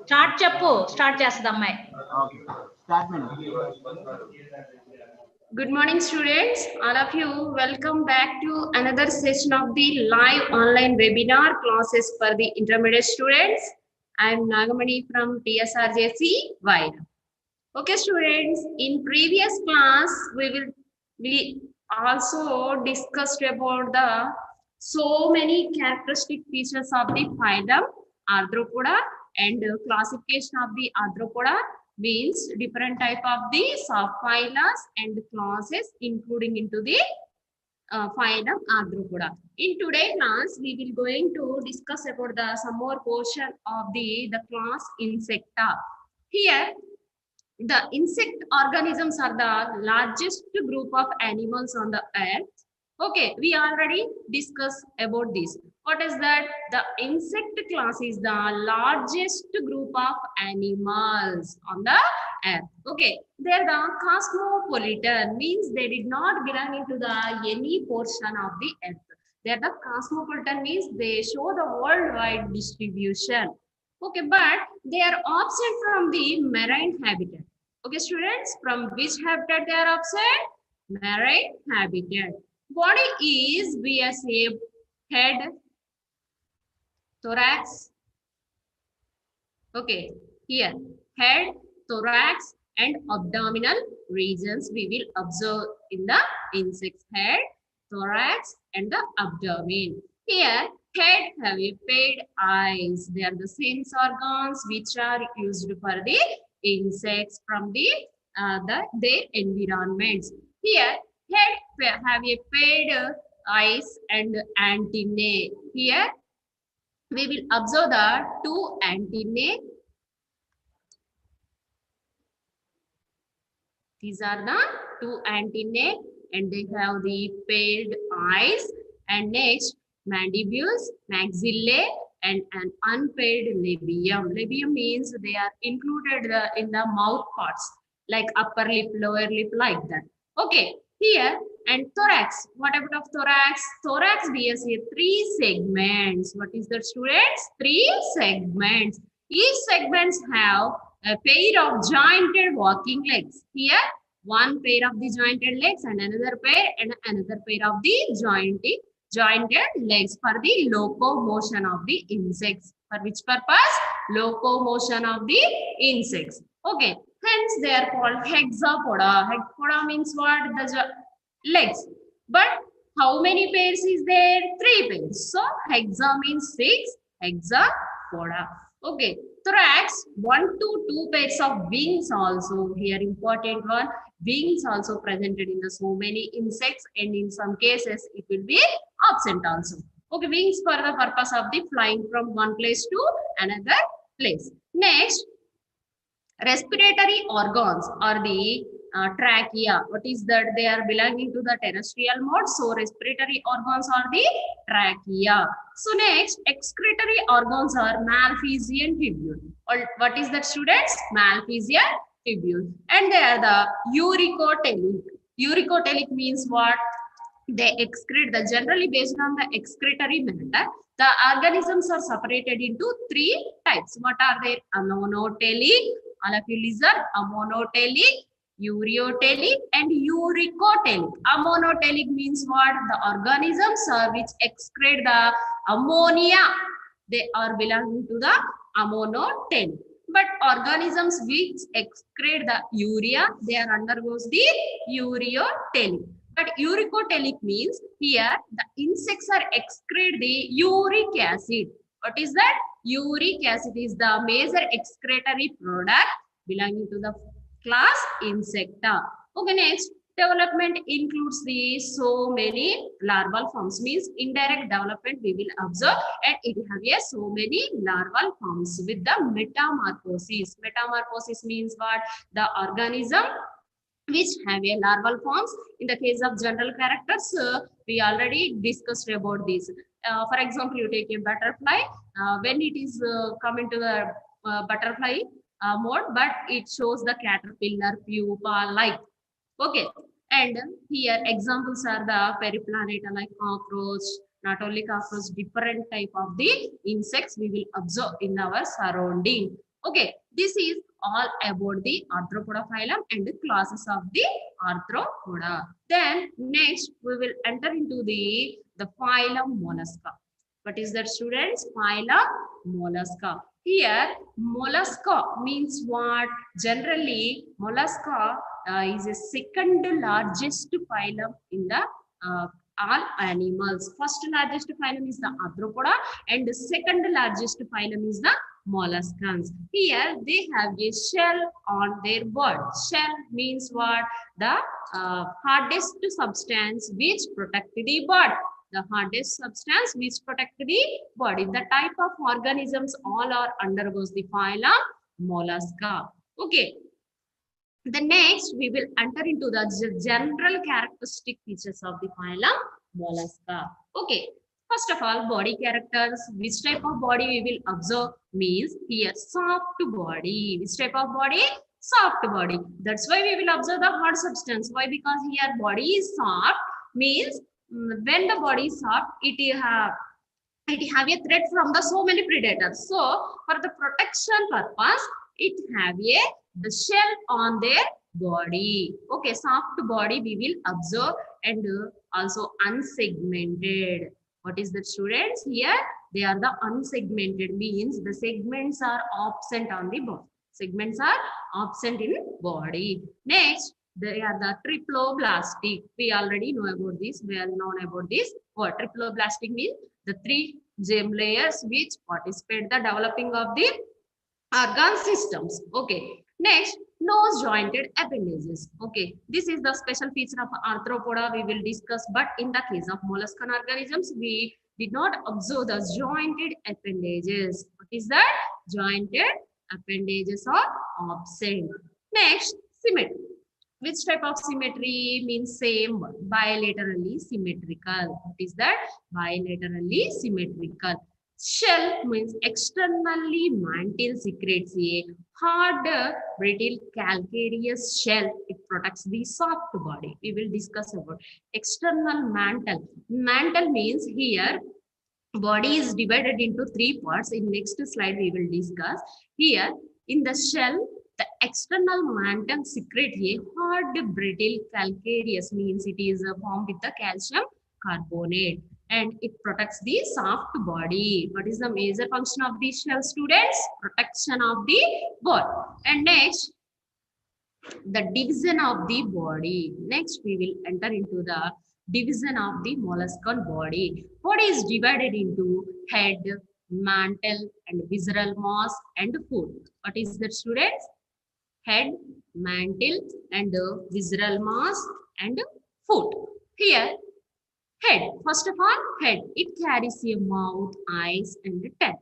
Start చెప్పు start చేస్తది అమ్మాయి Okay. Start, madam. Good morning, students. All of you, welcome back to another session of the live online webinar classes for the intermediate students. I am Nagamani from Tsrjc, Wyra. Okay, students. In previous class, we also discussed about the so many characteristic features of the phylum Arthropoda and classification of the Arthropoda means different type of the subphyla and classes including into the phylum Arthropoda. In today's class, we will going to discuss about the some more portion of the class Insecta. Here, the insect organisms are the largest group of animals on the earth. Okay, we already discussed about this. What is that? The insect class is the largest group of animals on the earth. Okay, they are the cosmopolitan, means they did not belong into the any portion of the earth. They are the cosmopolitan, means they show the worldwide distribution. Okay, but they are absent from the marine habitat. Okay, students, from which habitat they are absent? Marine habitat. Body is V-shaped, head, thorax. Okay, here, head, thorax, and abdominal regions we will observe in the insect's head, thorax, and the abdomen. Here, head have a paired eyes. They are the sense organs which are used for the insects from their environments. Here, head have a paired eyes and antennae. Here, we will observe the two antennae. These are the two antennae and they have the paired eyes. And next, mandibules, maxillae, and an unpaired labium. Labium means they are included in the mouth parts, like upper lip, lower lip, like that. Okay, here, and thorax. What about of thorax? Thorax bears here 3 segments. What is that, students? 3 segments. Each segments have a pair of jointed walking legs. Here, one pair of the jointed legs and another pair of the jointed legs for the locomotion of the insects. For which purpose? Locomotion of the insects. Okay. Hence, they are called hexapoda. Hexapoda means what? The legs. But how many pairs is there? 3 pairs. So, hexa means 6. Hexapoda. Okay. Thorax, 1 to 2 pairs of wings also. Here, important one. Wings also presented in the so many insects, and in some cases it will be absent also. Okay, wings for the purpose of the flying from one place to another place. Next, respiratory organs or the trachea. What is that? They are belonging to the terrestrial mode. So respiratory organs are the trachea. So next, excretory organs are malphizian tubule. What is that, students? Malphizian tubule. And they are the uricotelic. Uricotelic means what? They excrete, generally based on the excretory matter. The organisms are separated into 3 types. What are they? Amonotelic, all of you listen, amonotelic, ureotelic, and uricotelic. Amonotelic means what? The organisms which excrete the ammonia, they are belonging to the amonotelic. But organisms which excrete the urea, they are undergoes the ureotelic. But uricotelic means here the insects are excrete the uric acid. What is that? Uric acid is the major excretory product belonging to the class Insecta. Okay, next, development includes the so many larval forms, means indirect development we will observe, and it have a so many larval forms with the metamorphosis. Metamorphosis means what? The organism which have a larval forms. In the case of general characters, we already discussed about this. For example, you take a butterfly. When it is come into the butterfly mode, but it shows the caterpillar, pupa, like. Okay. And here examples are the periplaneta, like cockroach, not only cockroach, different type of the insects we will observe in our surrounding. Okay, this is all about the arthropoda phylum and the classes of the arthropoda. Then next we will enter into the phylum mollusca. What is that, students? Phylum mollusca. Here mollusca means what? Generally mollusca is a second largest phylum in the all animals. First largest phylum is the arthropoda and the second largest phylum is the molluscans. Here they have a shell on their body. Shell means what? The hardest substance which protect the body. The hardest substance which protect the body. The type of organisms all are undergoes the phylum mollusca. Okay. The next we will enter into the general characteristic features of the phylum mollusca. Okay. First of all, body characters. Which type of body we will observe means here soft body. Which type of body? Soft body. That's why we will observe the hard substance. Why? Because here body is soft means when the body is soft, it have a threat from the so many predators. So for the protection purpose, it have the shell on their body. Okay, soft body we will observe and also unsegmented. What is the, students? Here they are the unsegmented, means the segments are absent on the body. Segments are absent in body. Next, they are the triploblastic. We already know about this. We are known about this. What triploblastic means? The three germ layers which participate the developing of the organ systems. Okay. Next, nose jointed appendages. Okay, this is the special feature of arthropoda we will discuss, but in the case of molluscan organisms, we did not observe the jointed appendages. What is that? Jointed appendages are absent. Next, symmetry. Which type of symmetry means same, bilaterally symmetrical? What is that? Bilaterally symmetrical. Shell means externally mantle secretes a hard, brittle, calcareous shell. It protects the soft body. We will discuss about external mantle. Mantle means here body is divided into three parts. In next slide we will discuss. Here in the shell, the external mantle secrete a hard, brittle, calcareous means it is formed with the calcium carbonate and it protects the soft body. What is the major function of the shell, students? Protection of the body. And next, the division of the body. Next, we will enter into the division of the molluscan body. Body is divided into head, mantle, and visceral mass and foot. What is that, students? Head, mantle, and visceral mass and foot. Here, head. First of all, head. It carries a mouth, eyes, and tongue.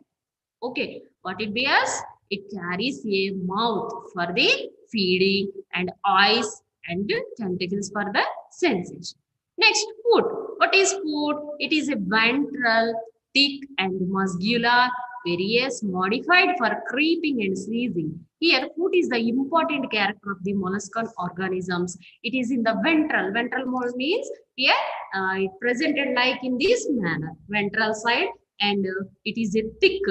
Okay, what it bears? It carries a mouth for the feeding and eyes and tentacles for the sensation. Next, foot. What is foot? It is a ventral, thick, and muscular, various modified for creeping and sneezing. Here, foot is the important character of the molluscan organisms. It is in the ventral. Ventral mode means here it presented like in this manner. Ventral side, and it is a thick,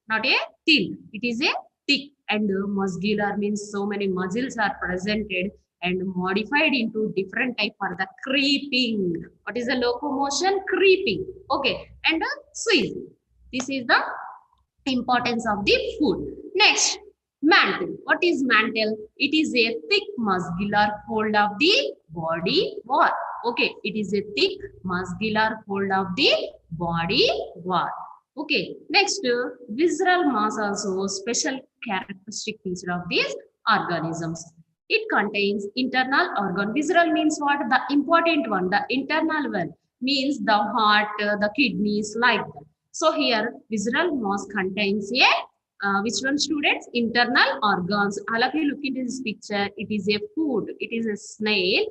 not a thin. It is a thick, and muscular means so many muscles are presented and modified into different type for the creeping. What is the locomotion? Creeping. Okay, and squeezing. This is the importance of the foot. Next, mantle. What is mantle? It is a thick muscular fold of the body wall. Okay, it is a thick muscular fold of the body wall. Okay, next, visceral mass also special characteristic feature of these organisms. It contains internal organ. Visceral means what? The important one, the internal one means the heart, the kidneys, like that. So here, visceral mass contains a which one, students? Internal organs. All of you look into this picture. It is a food. It is a snail.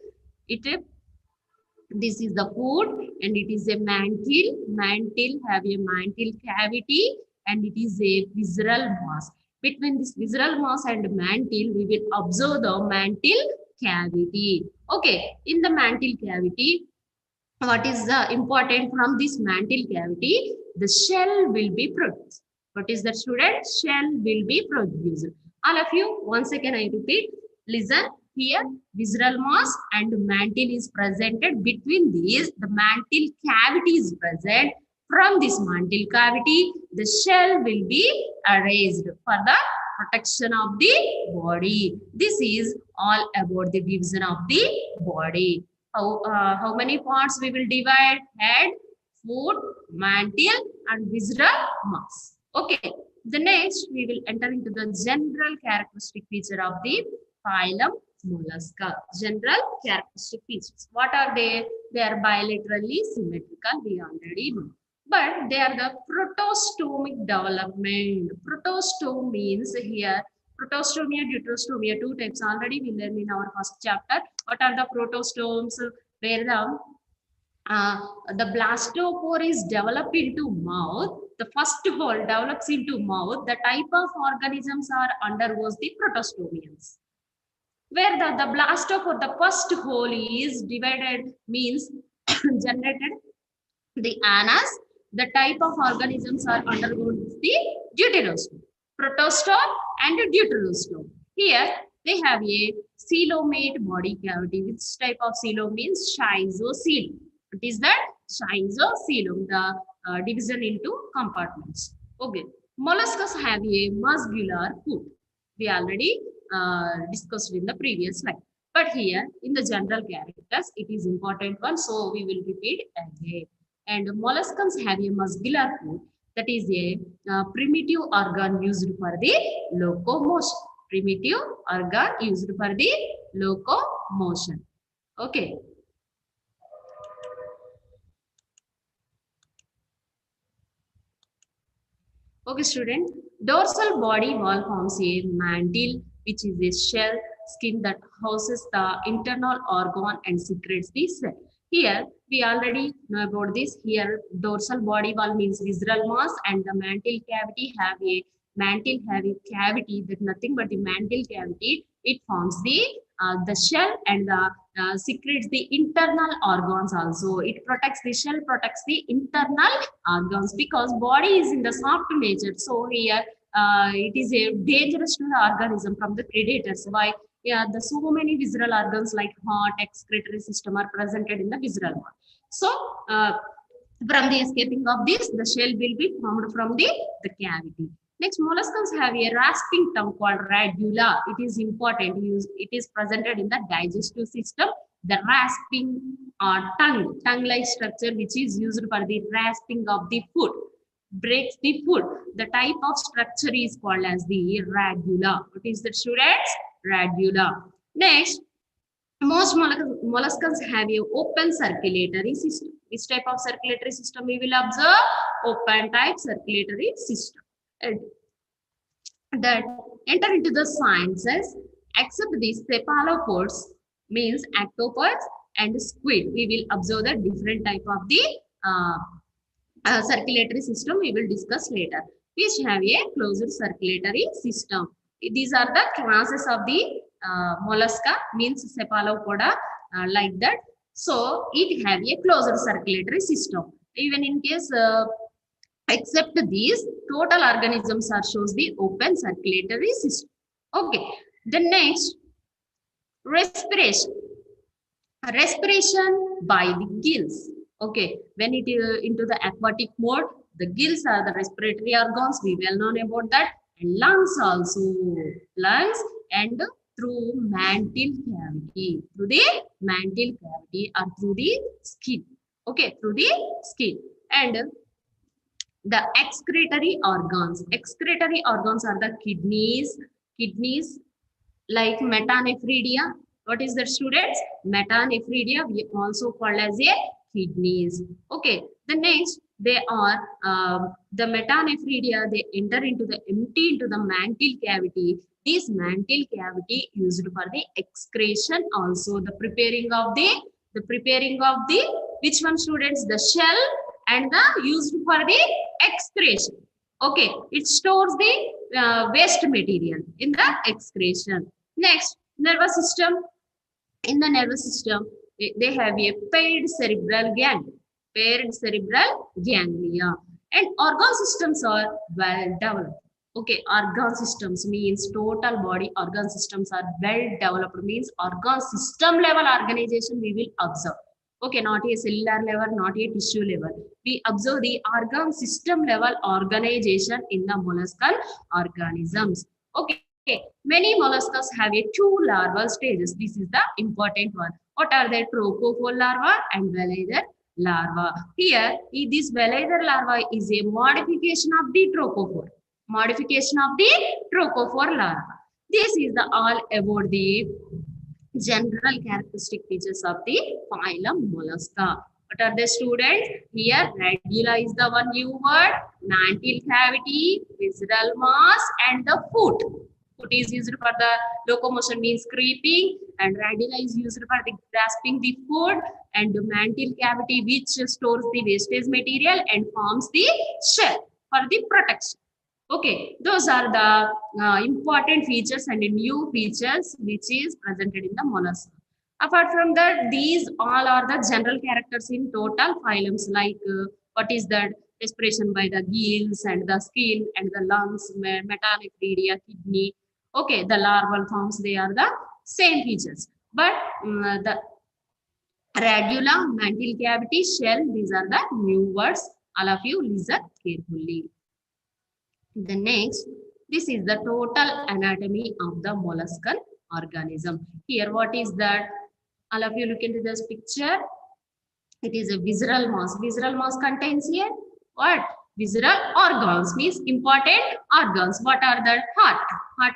This is the food, and it is a mantle. Mantle have a mantle cavity, and it is a visceral mass. Between this visceral mass and mantle, we will observe the mantle cavity. Okay, in the mantle cavity, what is the important from this mantle cavity? The shell will be produced. What is that, student? Shell will be produced. All of you, once again I repeat, listen here. Visceral mass and mantle is presented. Between these, the mantle cavity is present. From this mantle cavity, the shell will be raised for the protection of the body. This is all about the division of the body. How many parts we will divide? Head, foot, mantle, and visceral mass. Okay. The next, we will enter into the general characteristic feature of the phylum Mollusca. General characteristic features. What are they? They are bilaterally symmetrical. We already know. But they are the protostomic development. Protostome means here protostomia, deuterostomia, two types already we learned in our first chapter. What are the protostomes? Where the blastopore is developed into mouth. The first hole develops into mouth. The type of organisms are undergoes the protostomians. Where the blastopore, the first hole is divided means generated the anus. The type of organisms are undergoes the deuterostome, protostome and deuterostome. Here they have a coelomate body cavity. Which type of coelom means schizocoelom. It is that schizocoelom, the division into compartments. Okay. Molluscs have a muscular foot. We already discussed in the previous slide. But here in the general characters, it is important one. So we will repeat again. And molluscs have a muscular foot. That is a primitive organ used for the locomotion. Primitive organ used for the locomotion. Okay. Okay, student. Dorsal body wall forms a mantle, which is a shell skin that houses the internal organ and secretes the cell. Here, we already know about this. Here, dorsal body wall means visceral mass, and the mantle cavity have a cavity that nothing but the mantle cavity. It forms the shell and secretes the internal organs also. It protects the shell, protects the internal organs because body is in the soft nature. So here it is a dangerous to the organism from the predators. Why? Yeah, the so many visceral organs like heart, excretory system are presented in the visceral wall. So from the escaping of this, the shell will be formed from the cavity. Next, molluscs have a rasping tongue called radula. It is important. It is presented in the digestive system. The rasping tongue-like structure, which is used for the rasping of the food, breaks the food. The type of structure is called as the radula. What is the, students? Radula. Next, most molluscs have a open circulatory system. Which type of circulatory system we will observe? Open type circulatory system. That enter into the sciences except the cephalopods means octopods and squid. We will observe the different type of the circulatory system we will discuss later, which have a closed circulatory system. These are the classes of the mollusca means cephalopoda like that. So it have a closed circulatory system. Even in case except these, total organisms are shows the open circulatory system. Okay. The next, respiration. Respiration by the gills. Okay. When it is into the aquatic mode, the gills are the respiratory organs. We well known about that. And lungs also. Lungs and through mantle cavity. Through the mantle cavity or through the skin. Okay. Through the skin. And the excretory organs. Excretory organs are the kidneys. Kidneys like metanephridia. What is that, students? Metanephridia, we also call as a kidneys. Okay. The next, they are the metanephridia. They enter into the empty into the mantle cavity. This mantle cavity used for the excretion also. The preparing of the which one, students? The shell and the used for the excretion. Okay, it stores the waste material in the excretion. Next, nervous system. In the nervous system, they have a paired cerebral ganglia. Paired cerebral ganglia. and organ systems are well developed. Okay, organ systems means total body organ systems are well developed, means organ system level organization we will observe. Okay, not a cellular level, not a tissue level. We observe the organ system level organization in the molluscal organisms. Okay, many molluscs have a two larval stages. This is the important one. What are they? Trophophore larva and velather larva. Here, this velather larva is a modification of the trophophore. Modification of the trophophore larva. This is the all about the general characteristic features of the phylum mollusca. What are the students? Here, radula is the one new word, mantle cavity, visceral mass, and the foot. Foot is used for the locomotion, means creeping, and radula is used for the grasping the food, and the mantle cavity which stores the wastage material and forms the shell for the protection. Okay, those are the important features and new features which is presented in the mollusca. Apart from that, these all are the general characters in total phylums, like what is that? Respiration by the gills and the skin and the lungs, metanephridia, kidney. Okay, the larval forms, they are the same features. But the radula, mantle cavity, shell, these are the new words. All of you listen carefully. The next, this is the total anatomy of the molluscal organism. Here, what is that? All of you look into this picture. It is a visceral mass. Visceral mass contains here what? Visceral organs, means important organs. What are the heart? Heart.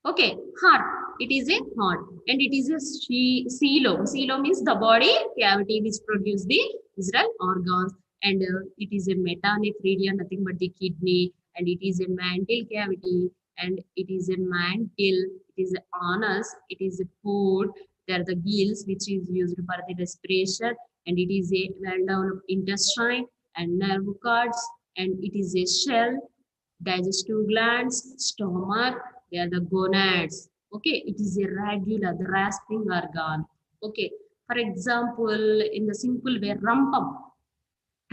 Okay, heart. It is a heart, and it is a coelom. Coelom means the body cavity which produce the visceral organs, and it is a metanephridia, nothing but the kidney, and it is a mantle cavity, and it is a mantle. It is a anus. It is a food. There are the gills which is used for the respiration, and it is a well-developed intestine and nerve cords, and it is a shell, digestive glands, stomach. They are the gonads. Okay, it is a radula, the rasping organ. Okay, for example, in the simple way, rampam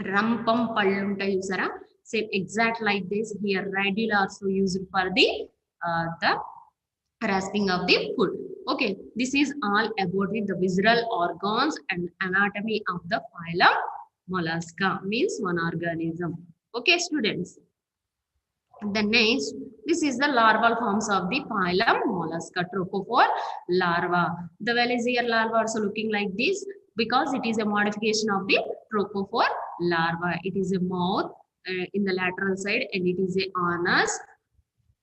pallunta usara. Same exact like this. Here, radula also used for the rasping of the food. Okay, this is all about the visceral organs and anatomy of the phylum mollusca, means one organism. Okay, students. The next, this is the larval forms of the phylum mollusca, trophophore larva. The Velasier larva also looking like this because it is a modification of the trophophore larva. It is a mouth in the lateral side, and it is a anus,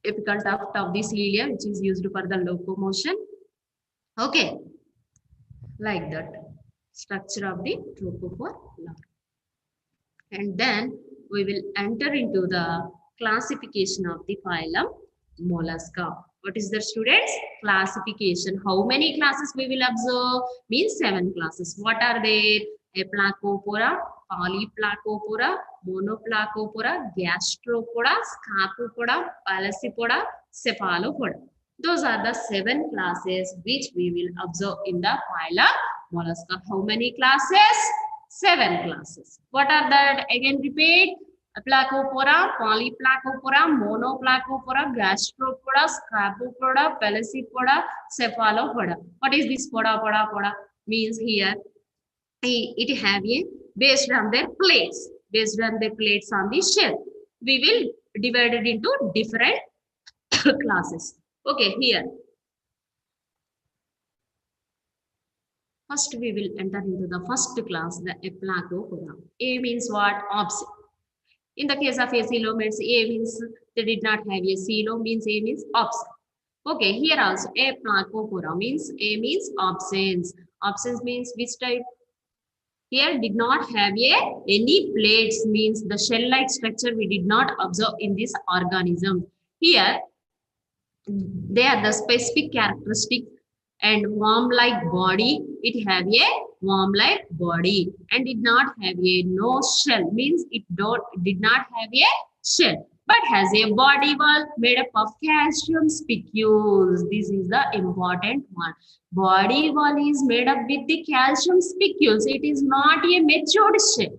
apical tuft of the cilia, which is used for the locomotion. Okay, like that structure of the trophophore larva. And then we will enter into the classification of the phylum mollusca. What is the students? Classification. How many classes we will observe? Means 7 classes. What are they? Aplacopora, Polyplacopora, Monoplacopora, Gastropoda, Scapopoda, Palacipoda, Cephalopoda. Those are the 7 classes which we will observe in the phylum mollusca. How many classes? 7 classes. What are that? Again repeat. Aplacopora, Polyplacopora, Monoplacopora, Gastropoda, Scapopoda, Palacipoda, Cephalopoda. What is this poda? Means here it have a based on their plates, on the shell. We will divide it into different classes. Okay, here. First, we will enter into the first class, the Aplacopora. A means what? Opposite. In the case of a coelomates, A means they did not have a coelom, means A means opposite. Okay, here also Aplacopora means A means absence. Absence means which type? Here did not have any plates, means the shell-like structure we did not observe in this organism. Here, they are the specific characteristic, and worm-like body. It have a worm-like body and did not have a no shell, means it did not have a shell, but has a body wall made up of calcium spicules. This is the important one. Body wall is made up with the calcium spicules. It is not a matured shell.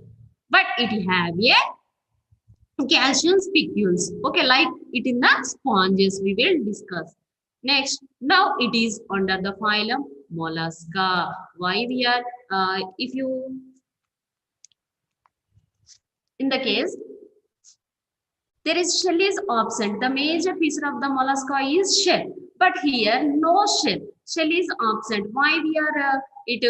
but it have a calcium spicules. Okay, like it in the sponges we will discuss. Next, now it is under the phylum Mollusca. Why we are, if you, in the case, there is shell is absent. The major feature of the mollusca is shell. But here no shell. Shell is absent. Why we are it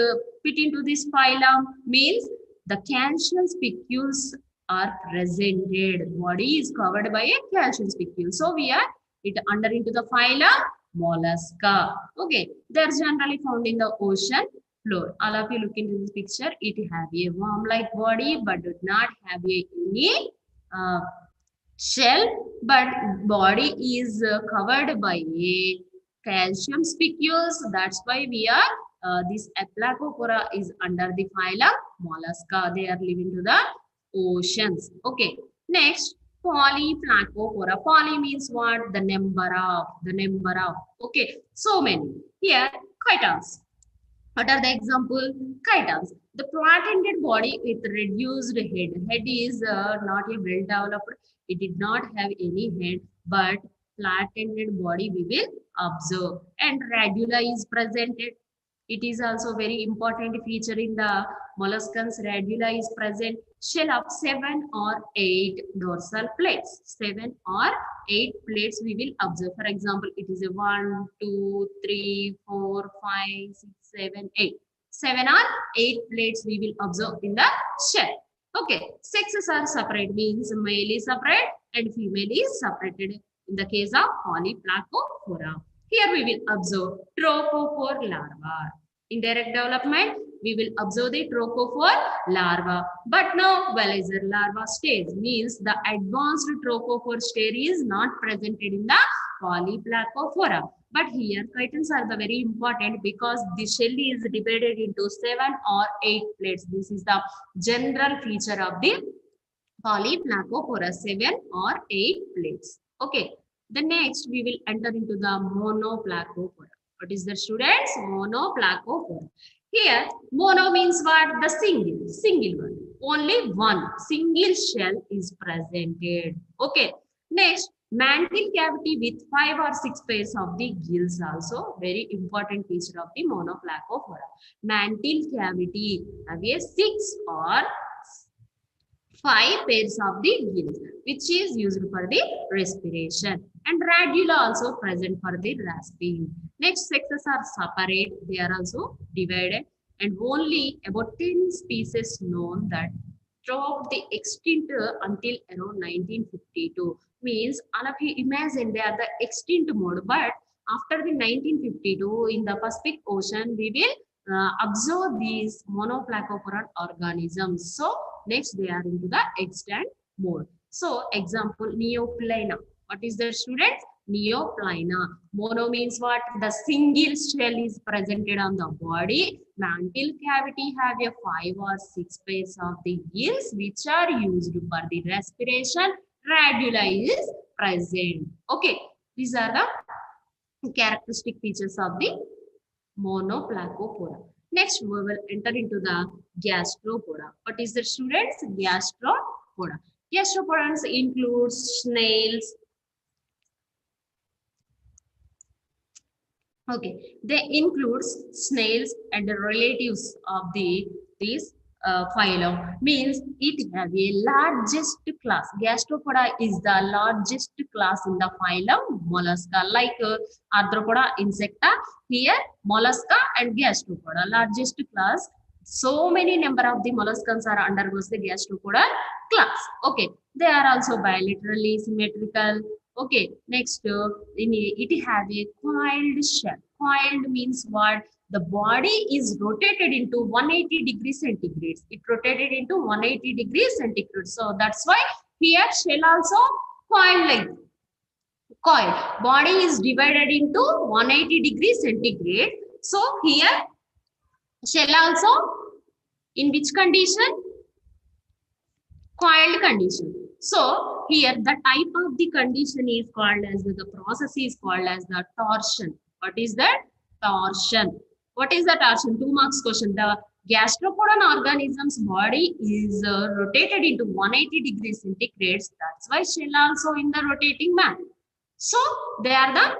fit into this phylum means the calcium spicules are presented. Body is covered by a calcium spicule. So we are it under into the phylum mollusca. Okay, they are generally found in the ocean floor. All of you look into this picture. It have a worm-like body, but do not have a any shell, but body is covered by a calcium spicules. That's why we are this Aplacophora is under the phylum Mollusca. They are living to the oceans. Okay. Next, Polyplacophora. Poly means what? The number of. The number of. Okay. So many. Here, chitons. What are the example? Chitons. The flat-ended body with reduced head. Head is not a well developed. It did not have any head, but flat-ended body we will observe. And radula is presented. It is also very important feature in the molluscans. Radula is present. Shell of 7 or 8 dorsal plates. 7 or 8 plates we will observe. For example, it is a 1, 2, 3, 4, 5, 6, 7, 8. 7 or 8 plates we will observe in the shell. Okay, sexes are separate means male is separate and female is separated in the case of Polyplacophora. Here we will observe trophophore larva. In direct development, we will observe the trophophore larva. But now, velizer larva stage means the advanced trophophore stage is not presented in the Polyplacophora. But here, chitons are the very important because the shell is divided into 7 or 8 plates. This is the general feature of the Polyplacophora, 7 or 8 plates. Okay. The next, we will enter into the Monoplacophora. What is the students? Monoplacophora. Here, mono means what? The single one. Only one single shell is presented. Okay. Next, mantle cavity with 5 or 6 pairs of the gills also. Very important feature of the Monoplacophora. Mantle cavity have a 6 or 5 pairs of the gills, which is used for the respiration. And radula also present for the rasping. Next, sexes are separate. They are also divided. And only about 10 species known that dropped the extinct until around 1952. Means, all of you imagine they are the extinct mode. But after the 1952, in the Pacific Ocean, we will observe these monoplacophora organisms. So, next they are into the extinct mode. So, example, Neoplana. What is the students? Neoplana. Mono means what? The single shell is presented on the body. Mantle cavity have a 5 or 6 pairs of the gills which are used for the respiration. Radula is present. Okay. These are the characteristic features of the Monoplacophora. Next, we will enter into the Gastropoda. What is the students? Gastropoda. Gastropods include snails. Okay, they include snails and the relatives of these phylum. Means it has a largest class. Gastropoda is the largest class in the phylum Mollusca, like Arthropoda, Insecta. Here, Mollusca and Gastropoda, largest class. So many number of the molluscans are undergoes the Gastropoda class. Okay, they are also bilaterally symmetrical. Okay, next, it has a coiled shell. Coiled means what? The body is rotated into 180 degrees centigrade. It rotated into 180 degrees centigrade. So that's why here shell also coiled like coil. Body is divided into 180 degrees centigrade. So here shell also in which condition? Coiled condition. So here the type of the condition is called as the process is called as the torsion. What is that? Torsion. What is the torsion? 2 marks question. The Gastropodon organism's body is rotated into 180 degrees centigrade. That's why shell also in the rotating manner. So they are the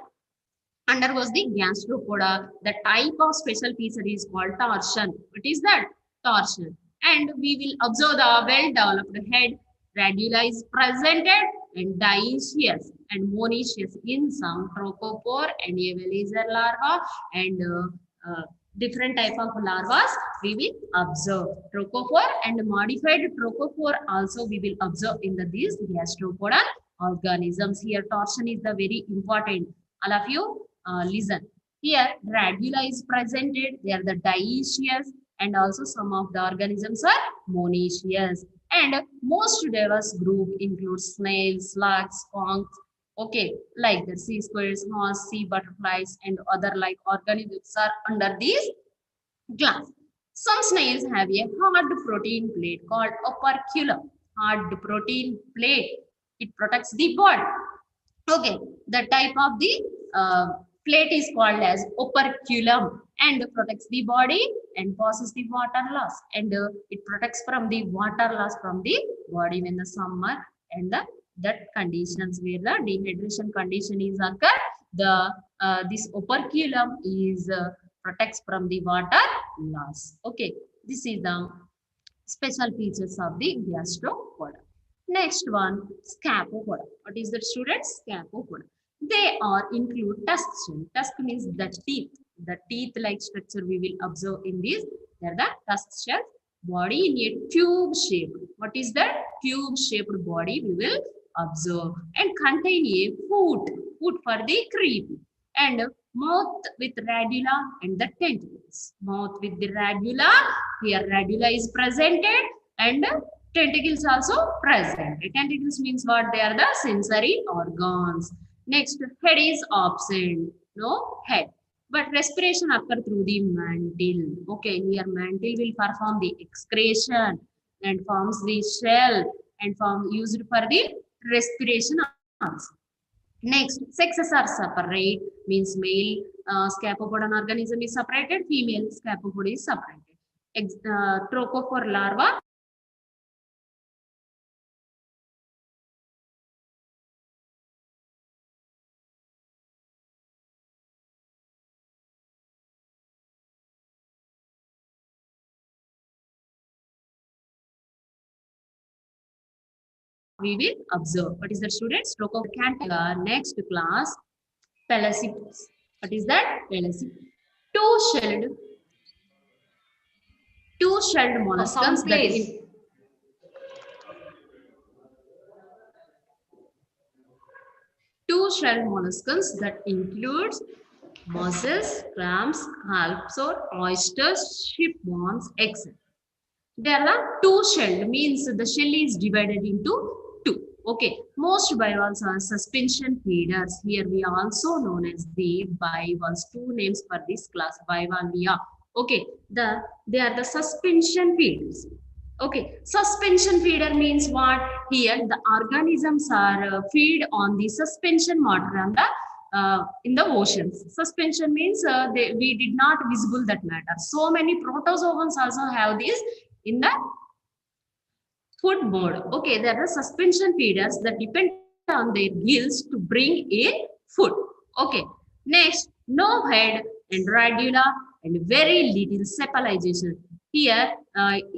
undergoes the gastropoda. The type of special feature is called torsion. What is that? Torsion. And we will observe the well-developed head. Radula is presented and dioecious and monoecious in some trochopore and avelizer larva and different type of larvas we will observe. Trochopore and modified trochopore also we will observe in these gastropodal organisms. Here torsion is the very important. All of you listen. Here radula is presented. They are the dioecious and also some of the organisms are monoecious. And most diverse group includes snails, slugs, skunks, okay, like the sea squirrels, moths, sea butterflies, and other like organisms are under this class. Some snails have a hard protein plate called operculum. Hard protein plate. It protects the body. Okay, the type of the plate is called as operculum and protects the body and causes the water loss. And it protects from the water loss from the body when the summer and that conditions where the dehydration condition is occur. The this operculum is protects from the water loss. Okay, this is the special features of the gastropoda. Next one, scapopoda. What is that, students? Scapopoda. They are include tusk shell. Tusk means the teeth. The teeth-like structure we will observe in this. They are the tusk shell. Body in a tube shape. What is that? Tube shaped body we will observe and contain a foot for the creep and mouth with radula and the tentacles. Mouth with the radula. Here radula is presented and tentacles also present. Tentacles means what? They are the sensory organs. Next, head is absent. No head. But respiration occurs through the mantle. Okay, here mantle will perform the excretion and forms the shell and used for the respiration also. Next, sexes are separate, means male scapopodon organism is separated, female scapopod is separated. Trochophore larva. We will observe. What is that, students? Trochophore. Next class, Pelecypus. What is that? Pelecypus. Two-shelled molluscs that two-shelled molluscs that includes mussels, clams, scallops, or oysters, ship worms, etc. There are two-shelled, means the shell is divided into two. Okay, most bivalves are suspension feeders. Here we are also known as the bivalves. Two names for this class, bivalvia. Okay, they are the suspension feeders. Okay, suspension feeder means what? Here the organisms are feed on the suspension water and the in the oceans. Suspension means we did not visible that matter. So many protozoans also have this in the food mode. Okay, there are suspension feeders that depend on their gills to bring in food. Okay, next, no head and radula and very little cephalization. Here,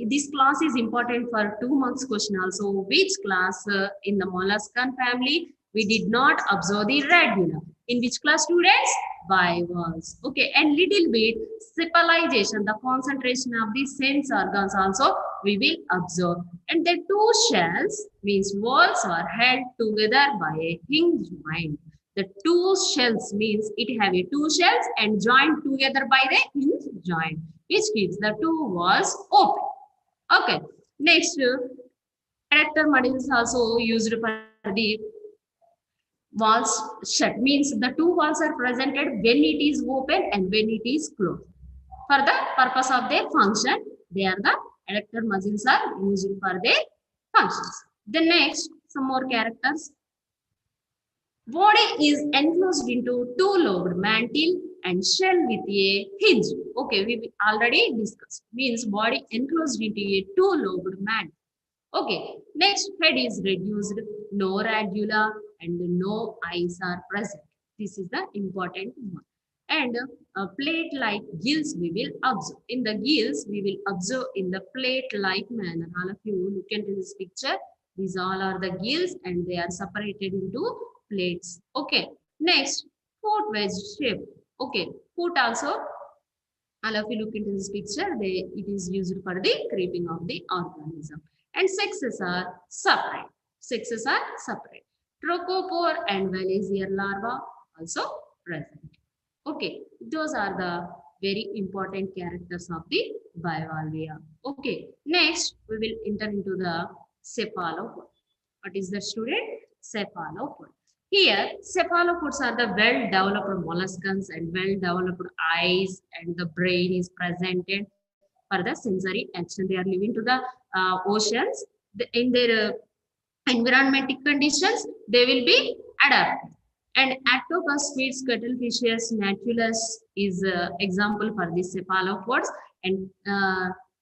this class is important for 2 marks question also. Which class in the molluscan family we did not observe the radula? In which class, students? Bivalves. Okay, and little bit cephalization, the concentration of the sense organs also we will observe. And the two shells means walls are held together by a hinge joint. The two shells means it have a two shells and joined together by the hinge joint, which keeps the two walls open. Okay, next, adductor module is also used for the walls shut, means the two walls are presented when it is open and when it is closed. For the purpose of their function, they are the adductor muscles are used for their functions. The next, some more characters. Body is enclosed into two-lobed mantle and shell with a hinge. Okay, we already discussed. Means body enclosed into a two-lobed mantle. Okay, next head is reduced, no radula and no eyes are present. This is the important one. And plate-like gills we will observe. In the gills, we will observe in the plate-like manner. All of you look into this picture. These all are the gills and they are separated into plates. Okay, next, foot wedge shape. Okay, foot also, all of you look into this picture, it is used for the creeping of the organism. And sexes are separate. Sexes are separate. Trochopore and Valesia larva also present. Okay, those are the very important characters of the bivalvia. Okay, next we will enter into the cephalopod. What is the student? Cephalopod. Here, cephalopods are the well-developed molluscans and well-developed eyes, and the brain is presented for the sensory action. They are living to the oceans. In their environmental conditions, they will be adapted. And octopus, squids, cuttlefishes, natulus is example for the cephalopods. And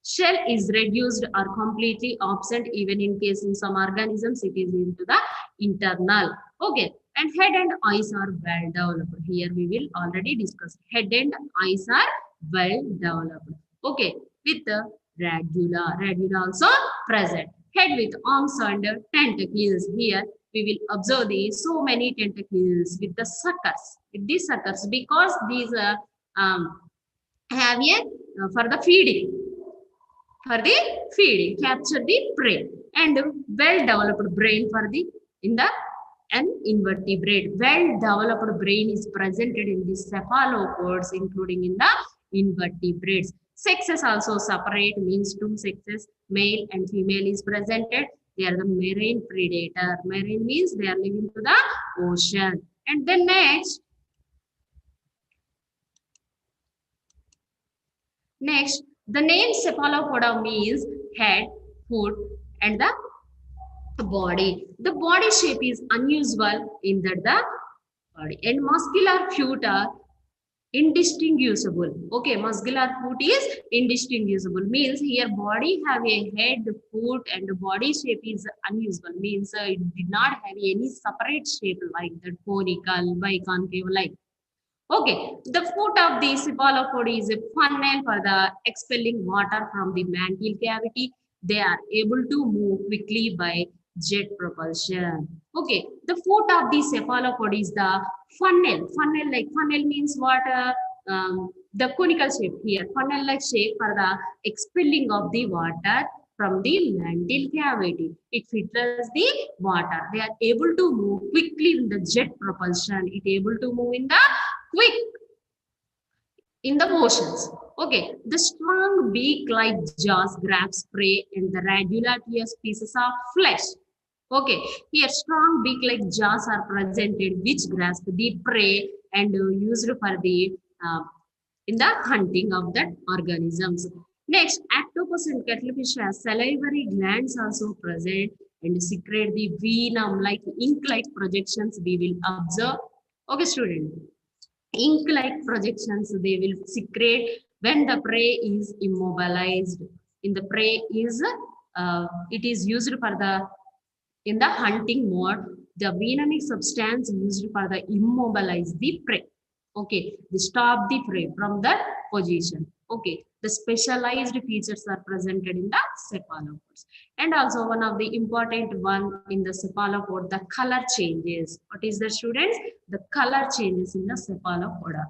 shell is reduced or completely absent. Even in case in some organisms, it is into the internal. Okay. And head and eyes are well developed. Here we will already discuss. Head and eyes are well developed. Okay. With the radula also present. Head with arms and tentacles. Here we will observe the so many tentacles with the suckers. With these suckers, because these have a for the feeding. For the feeding, capture the prey, and well developed brain for the in the an invertebrate. Well developed brain is presented in the cephalopods, including in the invertebrates. Sexes also separate, means two sexes, male and female is presented. They are the marine predator. Marine means they are living to the ocean. And then next, the name cephalopoda means head, foot, and the body. The body shape is unusual in that the body. And muscular feet are indistinguishable. Okay, muscular foot is indistinguishable. Means here body have a head, foot, and the body shape is unusual. Means it did not have any separate shape like that conical, biconcave like. Okay, the foot of the cephalopod is a funnel for the expelling water from the mantle cavity. They are able to move quickly by jet propulsion. Okay, the foot of the cephalopod is the funnel. Funnel means what? The conical shape here. Funnel-like shape for the expelling of the water from the mantle cavity. It filters the water. They are able to move quickly in the jet propulsion. It able to move in the quick in the motions. Okay, the strong beak-like jaws grabs prey and the radula tears pieces of flesh. Okay, here strong beak-like jaws are presented which grasp the prey and used for the in the hunting of that organisms. Next, octopus and cuttlefish have salivary glands also present and secrete the venom like ink-like projections we will observe. Okay, student. Ink-like projections they will secrete when the prey is immobilized. In the prey is it is used for the in the hunting mode. The venomic substance used for the immobilize the prey. Okay, they stop the prey from that position. Okay, the specialized features are presented in the cephalopods. And also one of the important one in the cephalopod, the color changes. What is the students? The color changes in the cephalopoda.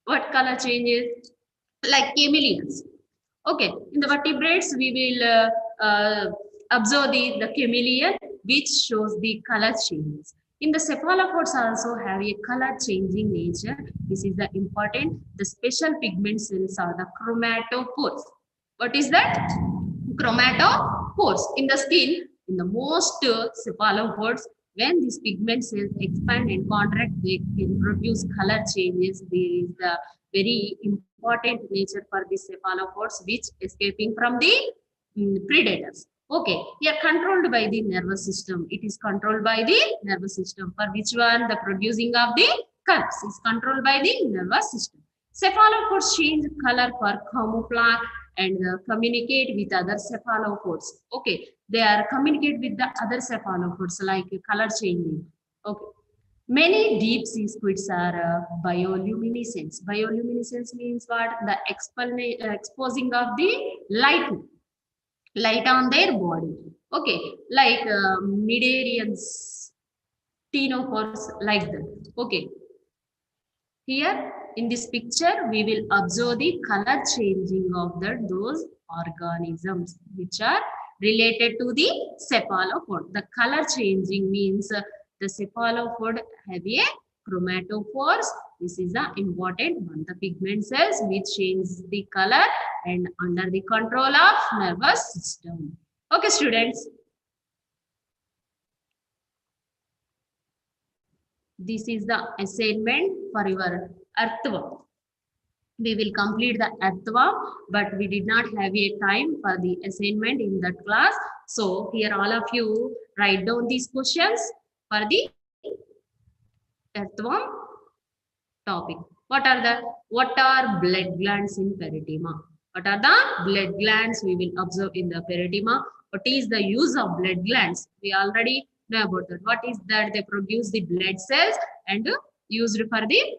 What color changes? Like chameleons. Okay, in the vertebrates we will observe the chameleon which shows the color changes. In the cephalopods also have a color changing nature. This is the important. The special pigment cells are the chromatophores. What is that? Chromatophores. In the skin, in the most cephalopods, when these pigment cells expand and contract, they can produce color changes. There is the very important nature for the cephalopods which escaping from the predators. Okay, they are controlled by the nervous system. It is controlled by the nervous system. For which one? The producing of the colors is controlled by the nervous system. Cephalopods change color for camouflage and communicate with other cephalopods. Okay, they are communicate with the other cephalopods like color changing. Okay. Many deep sea squids are bioluminescence. Bioluminescence means what? The exposing of the light on their body. Okay, like midarians, ctenophores, like that. Okay, here in this picture, we will observe the color changing of those organisms which are related to the cephalopod. The color changing means the cephalopod have a chromatophores. This is the important one. The pigment cells which change the color and under the control of nervous system. Okay, students. This is the assignment for your earthworm. We will complete the earthworm, but we did not have a time for the assignment in that class. So here all of you write down these questions for the earthworm topic. What are blood glands in peritoneum? What are the blood glands we will observe in the peritoneum? What is the use of blood glands? We already know about that. What is that? They produce the blood cells and used for the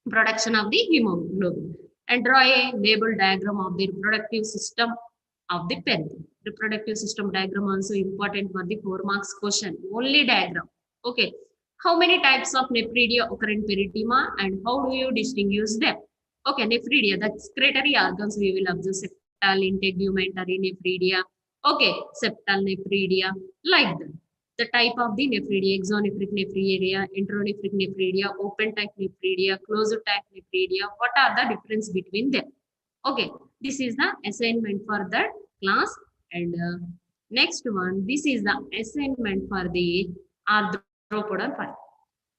production of the hemoglobin. And draw a label diagram of the reproductive system of the peritoneum. Reproductive system diagram also important for the 4 marks question. Only diagram. Okay. How many types of nephridia occur in peritoneum and how do you distinguish them? Okay, nephridia, the excretory organs we will observe septal, integumentary nephridia. Okay, septal nephridia, like that. The type of the nephridia, exonephric nephridia, enteronephric nephridia, open type nephridia, closed type nephridia. What are the difference between them? Okay, this is the assignment for that class. And next one, this is the assignment for the arthropoda file.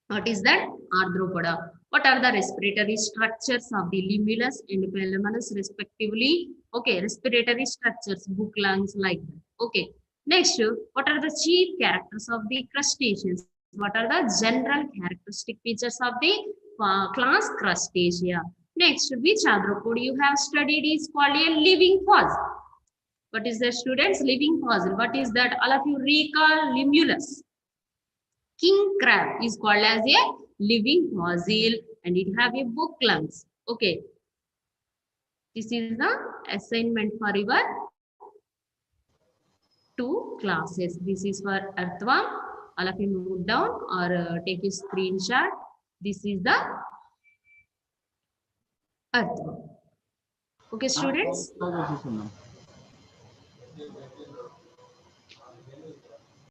What is that? Arthropoda. What are the respiratory structures of the limulus and pulmonus respectively? Okay, respiratory structures, book lungs, like that. Okay. Next, what are the chief characters of the crustaceans? What are the general characteristic features of the class Crustacea? Next, which arthropod you have studied is called a living fossil? What is the students? Living fossil. What is that? All of you recall limulus. King crab is called as a living fossil and it have a book lungs. Okay. This is the assignment for your 2 classes. This is for earthworm. All of you note down or take a screenshot. This is the earthworm. Okay, students?